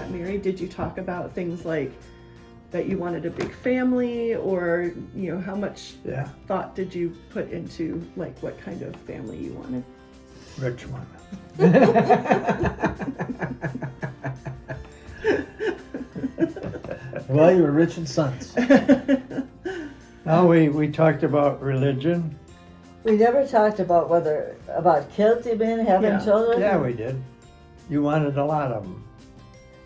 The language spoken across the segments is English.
got married, did you talk about things like that you wanted a big family, or how much thought did you put into like what kind of family you wanted? Rich one. Well, you were rich in sons. Now we talked about religion. We never talked about about kids, you mean, having children? Yeah, we did. You wanted a lot of them.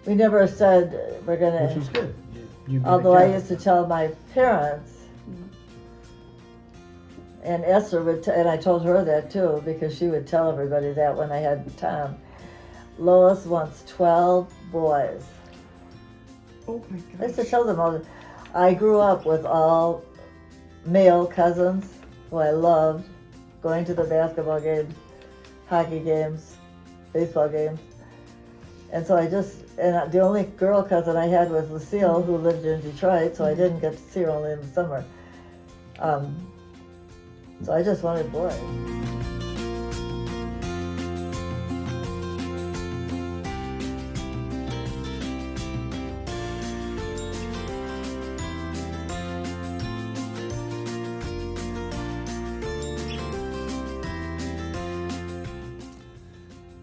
We never said we're gonna. Which was good. Although I used to tell my parents, and Esther would, and I told her that too, because she would tell everybody that when I had Tom. Lois wants 12 boys. Oh my I used to gosh. tell them all. I grew up with all male cousins who I loved, going to the basketball games, hockey games, baseball games. And so and the only girl cousin I had was Lucille, who lived in Detroit, so I didn't get to see her only in the summer. So I just wanted boys.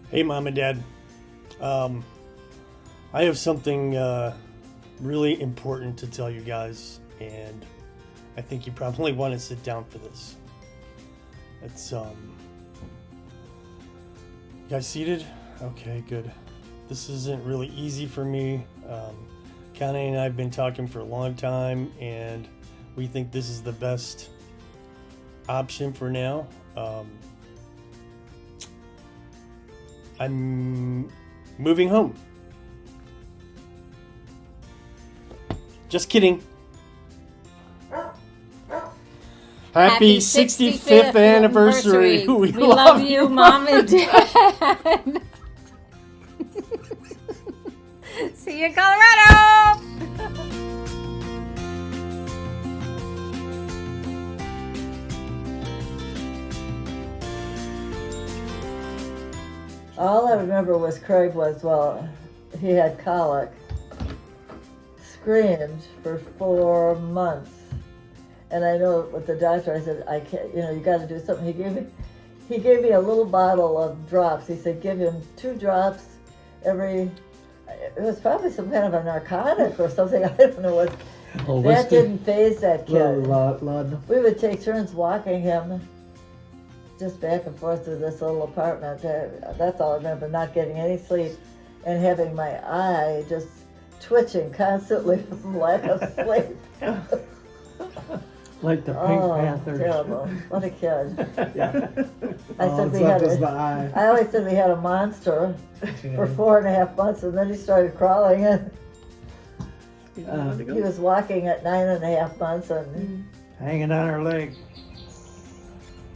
Hey, Mom and Dad. I have something really important to tell you guys, and I think you probably want to sit down for this. It's you guys seated? Okay, good. This isn't really easy for me. Connie and I have been talking for a long time, and we think this is the best option for now. I'm moving home. Just kidding. Happy 65th anniversary. We love you, Mom and Dad. See you in Colorado. All I remember was Craig he had colic, screamed for 4 months. And I know with the doctor, I said, I can't, you got to do something. He gave me a little bottle of drops. He said, give him 2 drops it was probably some kind of a narcotic or something. I don't know what. That didn't faze that kid. We would take turns walking him just back and forth through this little apartment. That's all I remember, not getting any sleep and having my eye just twitching constantly from lack of sleep. Like the Pink Panthers. Terrible. What a kid. Yeah. I always said we had a monster for 4.5 months, and then he started crawling and he was walking at 9.5 months and Hanging on her leg.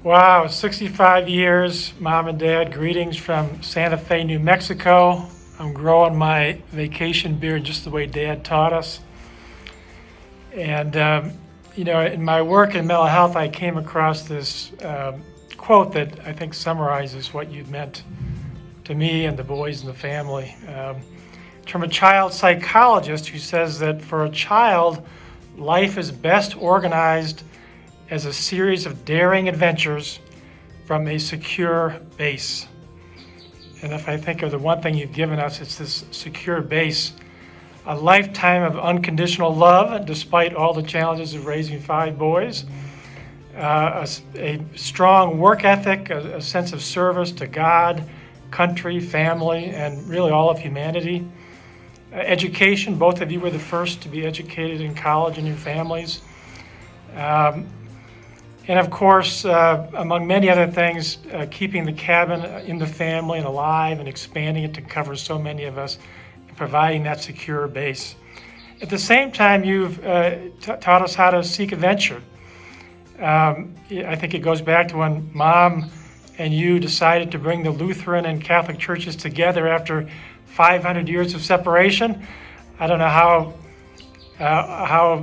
Wow, 65 years, Mom and Dad. Greetings from Santa Fe, New Mexico. I'm growing my vacation beard just the way Dad taught us. And, in my work in mental health, I came across this quote that I think summarizes what you've meant to me and the boys in the family. It's from a child psychologist who says that for a child, life is best organized as a series of daring adventures from a secure base. And if I think of the one thing you've given us, it's this secure base, a lifetime of unconditional love, despite all the challenges of raising 5 boys, a strong work ethic, a sense of service to God, country, family, and really all of humanity. Education, both of you were the first to be educated in college in your families. And of course, among many other things, keeping the cabin in the family and alive and expanding it to cover so many of us, and providing that secure base. At the same time, you've taught us how to seek adventure. I think it goes back to when Mom and you decided to bring the Lutheran and Catholic churches together after 500 years of separation. I don't know how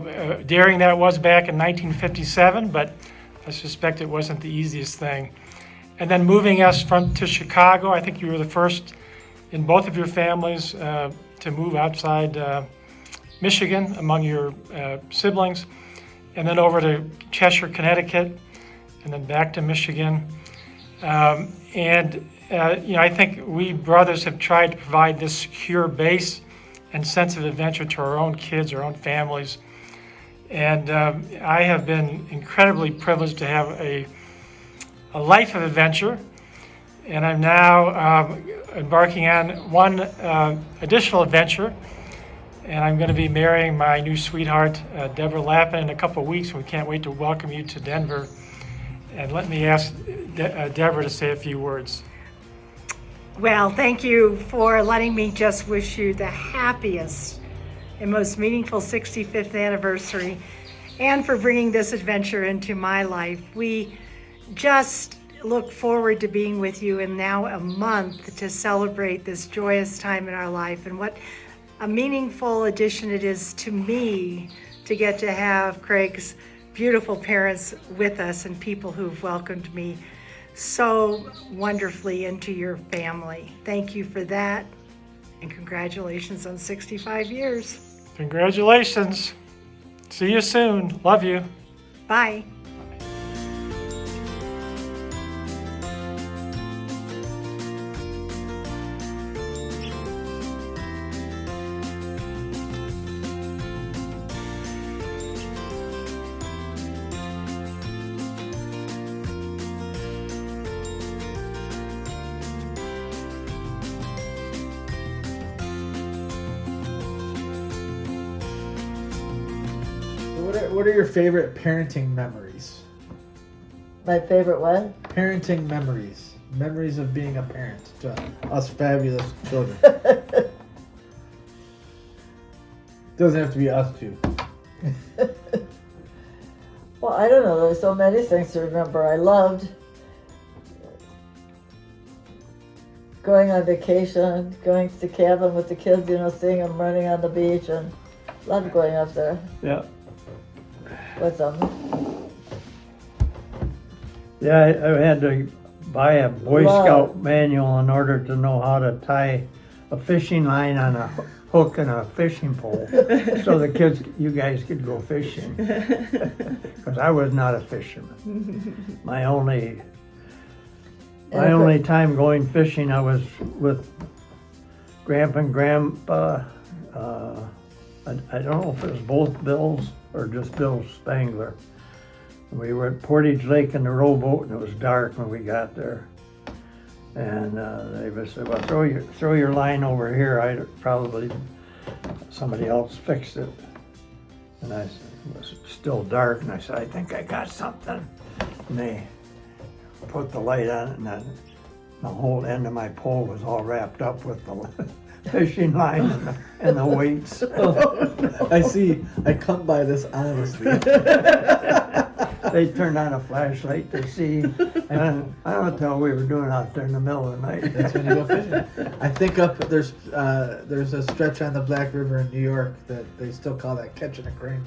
daring that was back in 1957, but I suspect it wasn't the easiest thing. And then moving us to Chicago, I think you were the first in both of your families to move outside Michigan among your siblings, and then over to Cheshire, Connecticut, and then back to Michigan. I think we brothers have tried to provide this secure base and sense of adventure to our own kids, our own families. And I have been incredibly privileged to have a life of adventure. And I'm now embarking on one additional adventure. And I'm going to be marrying my new sweetheart, Deborah Lappin, in a couple of weeks. We can't wait to welcome you to Denver. And let me ask Deborah to say a few words. Well, thank you for letting me just wish you the happiest and most meaningful 65th anniversary, and for bringing this adventure into my life. We just look forward to being with you in now a month to celebrate this joyous time in our life, and what a meaningful addition it is to me to get to have Craig's beautiful parents with us and people who've welcomed me so wonderfully into your family. Thank you for that, and congratulations on 65 years. Congratulations. See you soon. Love you. Bye. What are your favorite parenting memories? My favorite what? Parenting memories. Memories of being a parent to us fabulous children. Doesn't have to be us two. Well, I don't know. There's so many things to remember. I loved going on vacation, going to the cabin with the kids, seeing them running on the beach, and loved going up there Yeah. with them. Yeah, I had to buy a Boy Wow. Scout manual in order to know how to tie a fishing line on a hook and a fishing pole, so the kids, you guys could go fishing. Because I was not a fisherman. My only time going fishing, I was with Grandpa and Grandpa. I don't know if it was both Bills or just Bill Spangler. We were at Portage Lake in the rowboat, and it was dark when we got there. And they just said, "Well, throw your line over here." Somebody else fixed it. And I said, it was still dark, and I said, "I think I got something." And they put the light on it, and then the whole end of my pole was all wrapped up with the fishing line and the weights. I see. I come by this honestly. They turned on a flashlight to see, and I don't tell we were doing out there in the middle of the night. That's when you go fishing. I think there's a stretch on the Black River in New York that they still call that catching a Kramer.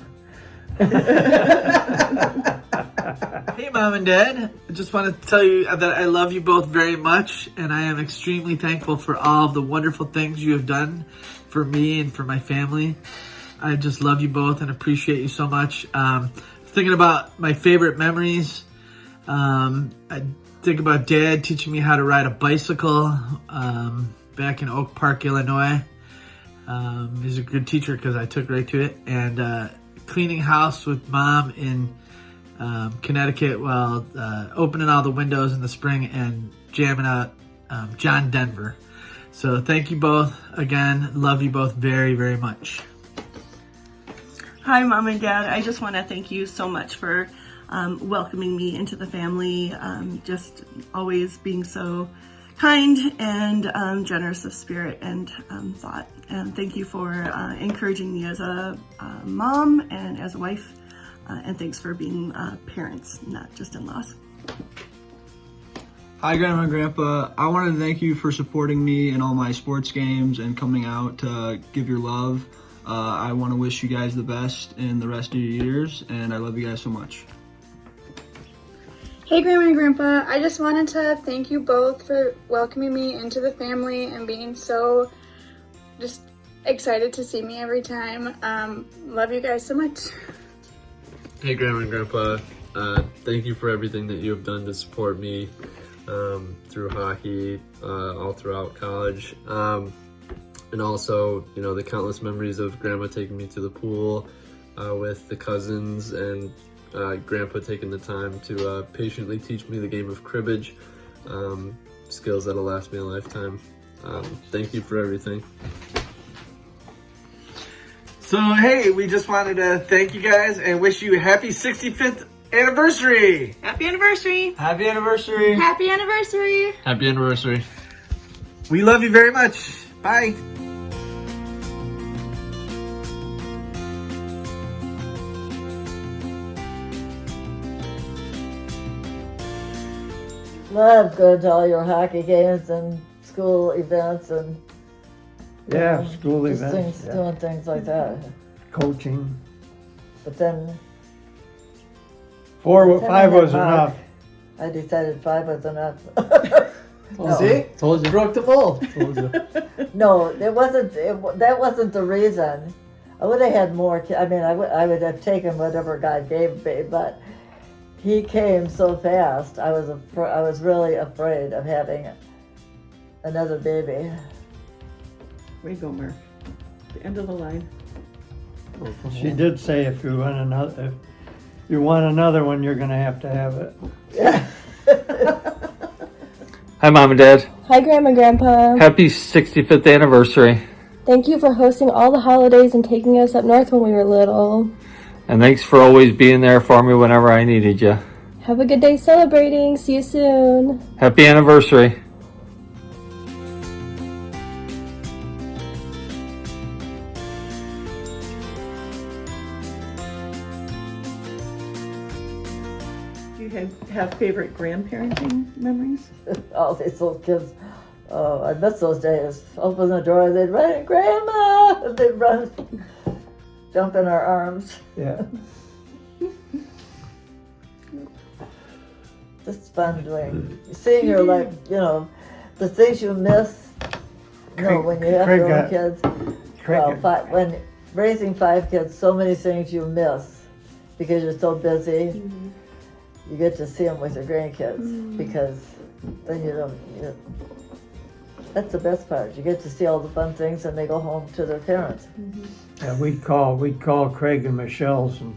Hey, Mom and Dad. I just want to tell you that I love you both very much, and I am extremely thankful for all of the wonderful things you have done for me and for my family. I just love you both and appreciate you so much. Thinking about my favorite memories, I think about Dad teaching me how to ride a bicycle back in Oak Park, Illinois. He's a good teacher because I took right to it. And cleaning house with Mom in Connecticut while opening all the windows in the spring and jamming out John Denver. So thank you both again. Love you both very, very much. Hi, Mom and Dad. I just want to thank you so much for welcoming me into the family, just always being so kind and generous of spirit and thought. And thank you for encouraging me as a mom and as a wife. And thanks for being parents, not just in-laws. Hi, Grandma and Grandpa. I wanted to thank you for supporting me in all my sports games and coming out to give your love. I want to wish you guys the best in the rest of your years, and I love you guys so much. Hey, Grandma and Grandpa. I just wanted to thank you both for welcoming me into the family and being so just excited to see me every time. Love you guys so much. Hey, Grandma and Grandpa. Thank you for everything that you have done to support me through hockey, all throughout college. And also, you know, the countless memories of Grandma taking me to the pool with the cousins, and Grandpa taking the time to patiently teach me the game of cribbage, skills that'll last me a lifetime. Thank you for everything. So, hey, we just wanted to thank you guys and wish you a happy 65th anniversary. Happy anniversary. Happy anniversary. Happy anniversary! Happy anniversary. We love you very much. Bye. Love going to all your hockey games and school events and Yeah, school just events, things, doing things like that. coaching. But then 5 was enough. I decided 5 was enough. See? Told you. Broke the mold. Told you. No, that wasn't the reason. I would have had more. I mean, I would have taken whatever God gave me, but he came so fast. I was really afraid of having another baby. Way to go, Mark. The end of the line. She did say if you want another one, you're gonna have to have it. Hi, Mom and Dad. Hi, Grandma and Grandpa. Happy 65th anniversary. Thank you for hosting all the holidays and taking us up north when we were little. And thanks for always being there for me whenever I needed you. Have a good day celebrating. See you soon. Happy anniversary. Do you have favorite grandparenting memories? All these little kids. Oh, I miss those days. Open the door, they'd run, Grandma! And they'd run, jump in our arms. Yeah. It's fun seeing your life, you know, the things you miss, you know, when you have your own kids. Well, when raising 5 kids, so many things you miss because you're so busy. Mm-hmm. You get to see them with your grandkids because then you don't. That's the best part. You get to see all the fun things, and they go home to their parents. Mm-hmm. Yeah, we'd call Craig and Michelle's, and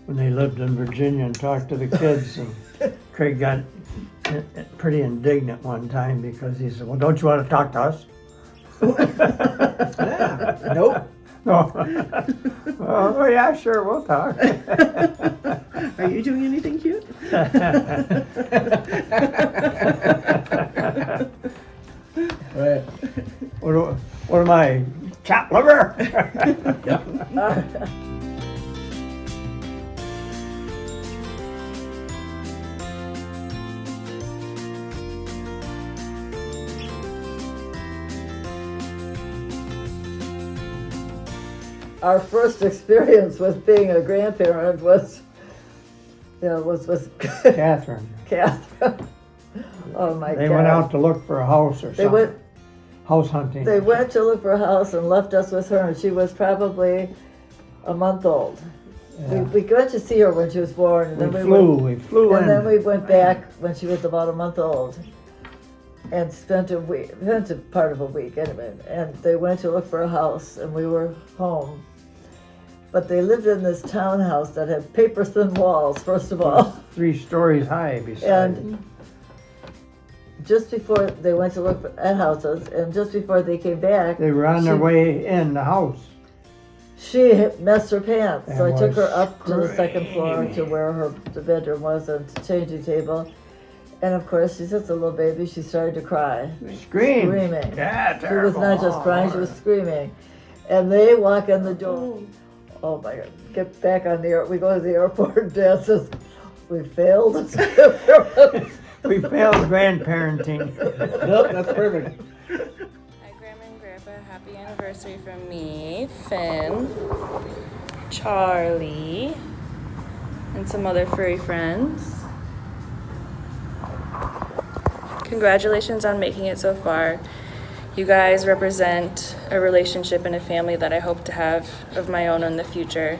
when they lived in Virginia, and talk to the kids. And Craig got pretty indignant one time because he said, "Well, don't you want to talk to us?" Yeah. Nope. No. Oh yeah, sure, we'll talk. Are you doing anything cute? Right. What am I, chopped liver? Our first experience with being a grandparent was with Catherine. Catherine. Oh my God. They went out to look for a house or something. House hunting. They went to look for a house and left us with her, and she was probably a month old. Yeah. We got to see her when she was born, and then we flew in. And then we went back when she was about a month old, and spent part of a week anyway. And they went to look for a house, and we were home. But they lived in this townhouse that had paper-thin walls, first of all. 3 stories high beside and just before they went to look at houses, and just before they came back, they were on their way in the house. She messed her pants, so I took her up to the 2nd floor to where the bedroom was and the changing table. And of course, she's just a little baby. She started to cry, screaming. Yeah, she was not just crying; she was screaming. And they walk in the door. Oh my God! Get back on the air. We go to the airport. Dad says, "We failed." We failed grandparenting. Nope, that's perfect. Hi, Grandma and Grandpa. Happy anniversary from me, Finn, Charlie, and some other furry friends. Congratulations on making it so far. You guys represent a relationship and a family that I hope to have of my own in the future.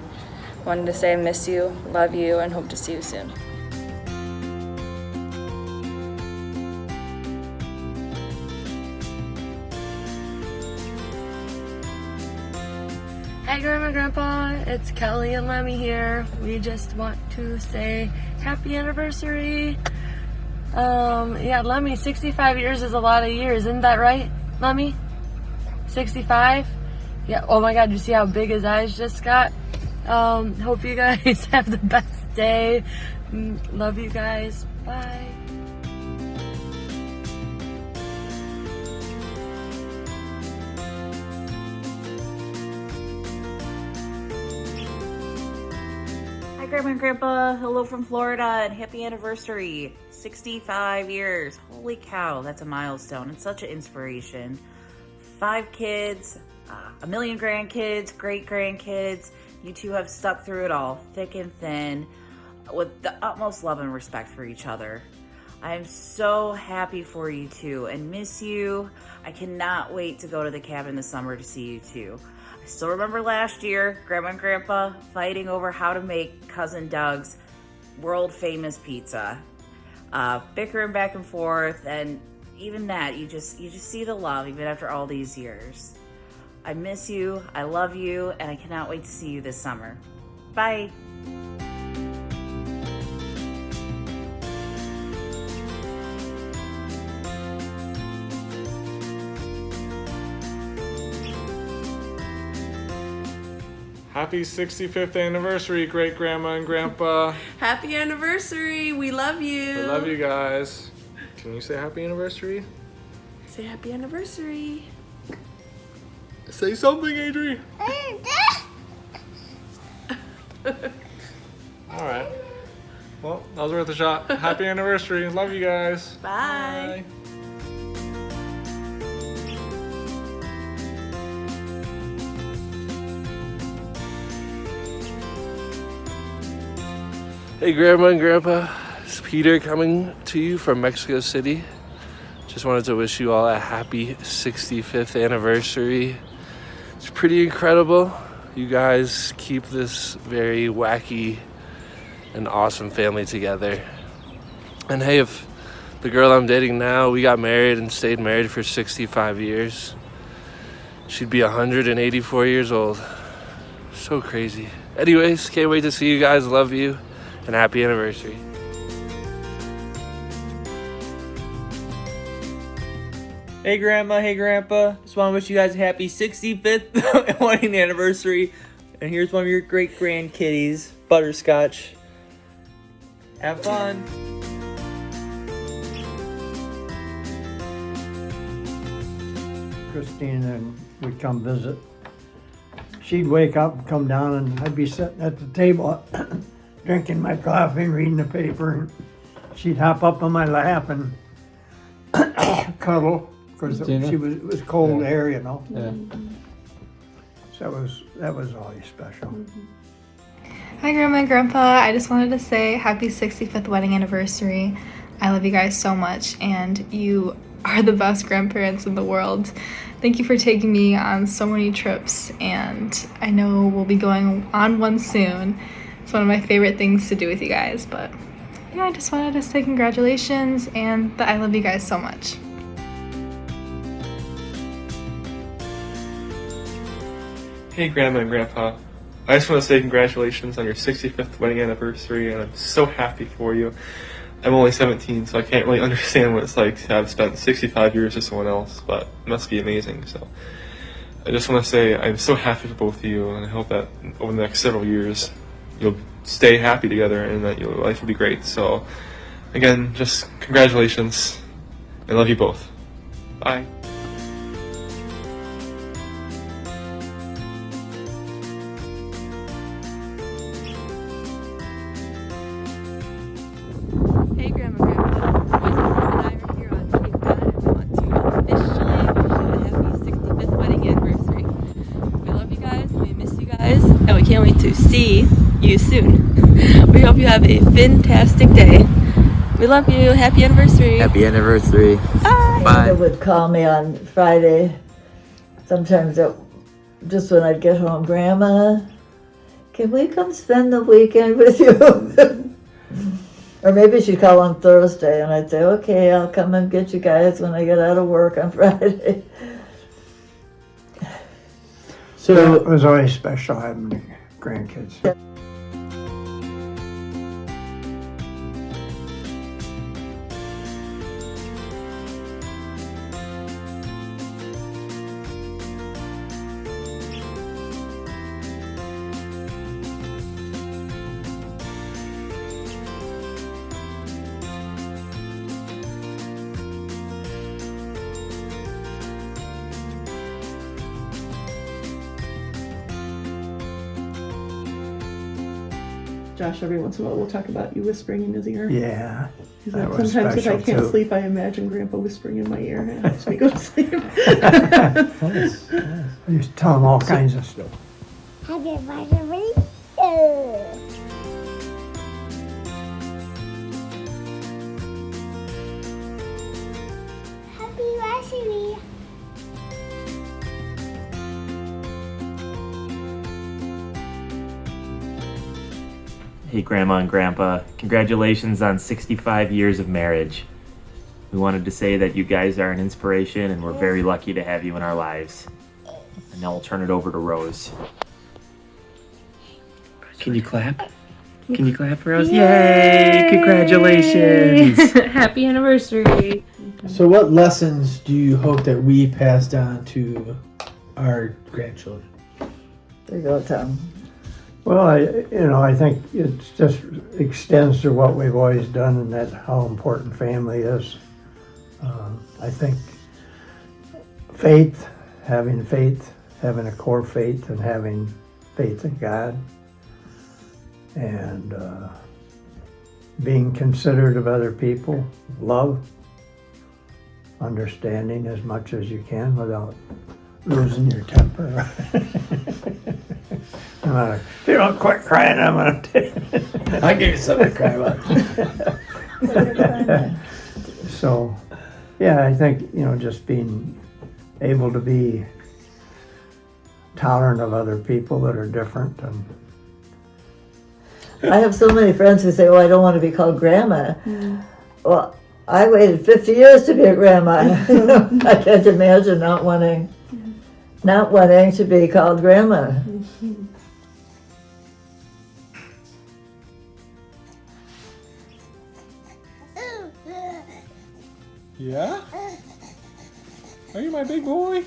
Wanted to say I miss you, love you, and hope to see you soon. Hi Grandma and Grandpa, it's Kelly and Lemmy here. We just want to say happy anniversary. Yeah, Lemmy, 65 years is a lot of years, isn't that right, Lemmy? 65? Yeah, oh my God, you see how big his eyes just got? Hope you guys have the best day. Love you guys, bye. Grandma and Grandpa, hello from Florida and happy anniversary. 65 years. Holy cow, that's a milestone and such an inspiration. 5 kids, a million grandkids, great grandkids. You two have stuck through it all, thick and thin, with the utmost love and respect for each other. I am so happy for you two and miss you. I cannot wait to go to the cabin this summer to see you two. I still remember last year, Grandma and Grandpa fighting over how to make Cousin Doug's world famous pizza. Bickering back and forth, and even that, you just see the love even after all these years. I miss you, I love you, and I cannot wait to see you this summer. Bye. Happy 65th anniversary, great grandma and grandpa. Happy anniversary. We love you. I love you guys. Can you say happy anniversary? Say happy anniversary. Say something, Adri. All right. Well, that was worth a shot. Happy anniversary. Love you guys. Bye. Bye. Hey Grandma and Grandpa, it's Peter coming to you from Mexico City. Just wanted to wish you all a happy 65th anniversary. It's pretty incredible. You guys keep this very wacky and awesome family together. And hey, if the girl I'm dating now, we got married and stayed married for 65 years, she'd be 184 years old. So crazy. Anyways, can't wait to see you guys. Love you. And happy anniversary. Hey Grandma, hey Grandpa. Just want to wish you guys a happy 65th wedding anniversary. And here's one of your great grandkitties, Butterscotch. Have fun. Christine and would come visit. She'd wake up and come down and I'd be sitting at the table drinking my coffee and reading the paper, and she'd hop up on my lap and cuddle because it was cold air, you know. Yeah. So that was always special. Hi Grandma and Grandpa, I just wanted to say happy 65th wedding anniversary. I love you guys so much and you are the best grandparents in the world. Thank you for taking me on so many trips, and I know we'll be going on one soon. It's one of my favorite things to do with you guys, but yeah, I just wanted to say congratulations and that I love you guys so much. Hey Grandma and Grandpa, I just want to say congratulations on your 65th wedding anniversary, and I'm so happy for you. I'm only 17, so I can't really understand what it's like to have spent 65 years with someone else, but it must be amazing. So I just want to say I'm so happy for both of you, and I hope that over the next several years you'll stay happy together and that your life will be great. So again, just congratulations. I love you both. Bye. Hey Grandma and Grandpa, my husband and I are here on Cape Cod and we want to officially wish you a happy 65th wedding anniversary. We love you guys, we miss you guys, and we can't wait to see you soon. We hope you have a fantastic day. We love you, happy anniversary. Happy anniversary. Bye. Amanda would call me on Friday. Sometimes just when I'd get home, Grandma, can we come spend the weekend with you? Or maybe she'd call on Thursday and I'd say, okay, I'll come and get you guys when I get out of work on Friday. So it was always special having grandkids. Josh, every once in a while, we'll talk about you whispering in his ear. Yeah. He's like, sometimes if I can't sleep, I imagine Grandpa whispering in my ear and it helps me go to sleep. Nice. I used to tell him all kinds of stuff. Happy anniversary. Happy anniversary. Hey, Grandma and Grandpa, congratulations on 65 years of marriage. We wanted to say that you guys are an inspiration and we're very lucky to have you in our lives. And now we'll turn it over to Rose. Can you clap? Can you clap, Rose? Yay! Congratulations! Happy anniversary. So what lessons do you hope that we passed on to our grandchildren? There you go, Tom. Well, I think it just extends to what we've always done, and that how important family is. I think having a core faith, and having faith in God, and being considerate of other people, love, understanding as much as you can without losing your temper. If you don't quit crying, I'm gonna take it. I'll give you something to cry about. So, yeah, I think, just being able to be tolerant of other people that are different. And I have so many friends who say, "Oh, I don't want to be called Grandma." Well, I waited 50 years to be a grandma. I can't imagine not wanting to be called Grandma. Yeah? Are you my big boy?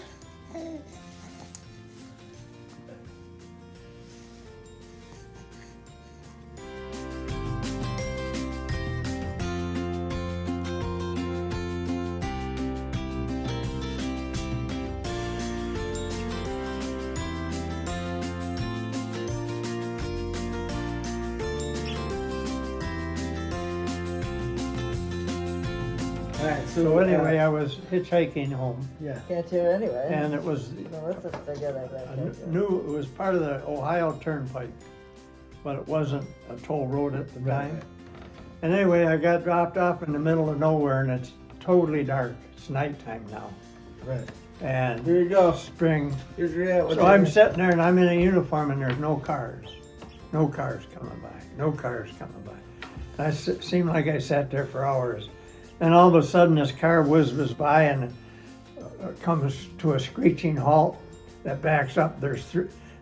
Alright, so anyway, I was hitchhiking home. Yeah. Can't hear anyway. And it was it was part of the Ohio Turnpike, but it wasn't a toll road at the time. Right. And anyway, I got dropped off in the middle of nowhere, and it's totally dark. It's nighttime now. Right. And here you go. Spring. Here's your hat. So I'm sitting there, and I'm in a uniform, and there's no cars. No cars coming by. No cars coming by. It seemed like I sat there for hours. And all of a sudden, this car whizzes by and comes to a screeching halt that backs up. There's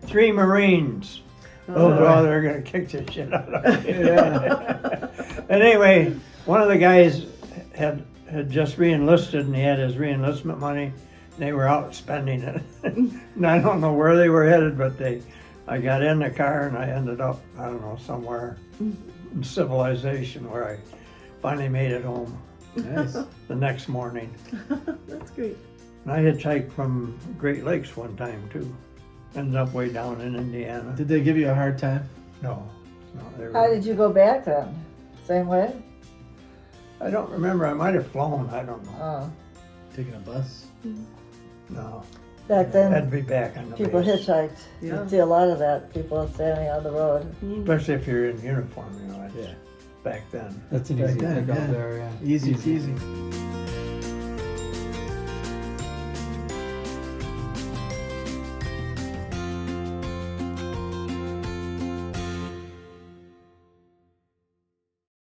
three Marines. Oh, they're going to kick the shit out of me. Yeah. And anyway, one of the guys had just re-enlisted, and he had his re-enlistment money. And they were out spending it. And I don't know where they were headed, but I got in the car, and I ended up, I don't know, somewhere in civilization where I finally made it home. Nice. The next morning. That's great. And I hitchhiked from Great Lakes one time too. Ended up way down in Indiana. Did they give you a hard time? No. How did you go back then? Same way? I don't remember. I might have flown. I don't know. Oh. Taking a bus? No. Back then, Had to be back on the people base. hitchhiked. Yeah. You'd see a lot of that, people standing on the road. Especially if you're in uniform, it's back then. That's an easy pick out there, yeah. Easy peasy.